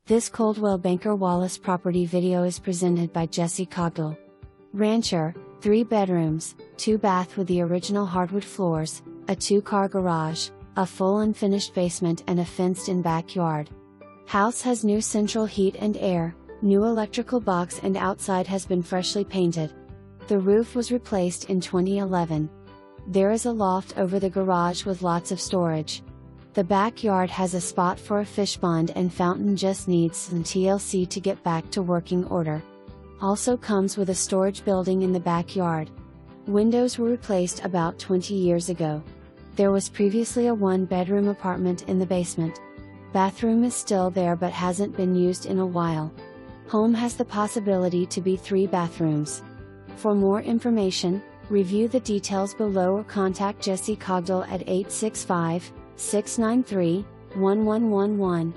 This Coldwell Banker Wallace property video is presented by Jesse Cogdell. Rancher, 3 bedrooms, 2 bath with the original hardwood floors, a 2-car garage, a full unfinished basement and a fenced-in backyard. House has new central heat and air, new electrical box and outside has been freshly painted. The roof was replaced in 2011. There is a loft over the garage with lots of storage. The backyard has a spot for a fish pond and fountain, just needs some TLC to get back to working order. Also comes with a storage building in the backyard. Windows were replaced about 20 years ago. There was previously a 1-bedroom apartment in the basement. Bathroom is still there but hasn't been used in a while. Home has the possibility to be 3 bathrooms. For more information, review the details below or contact Jesse Cogdell at 865-693-1111.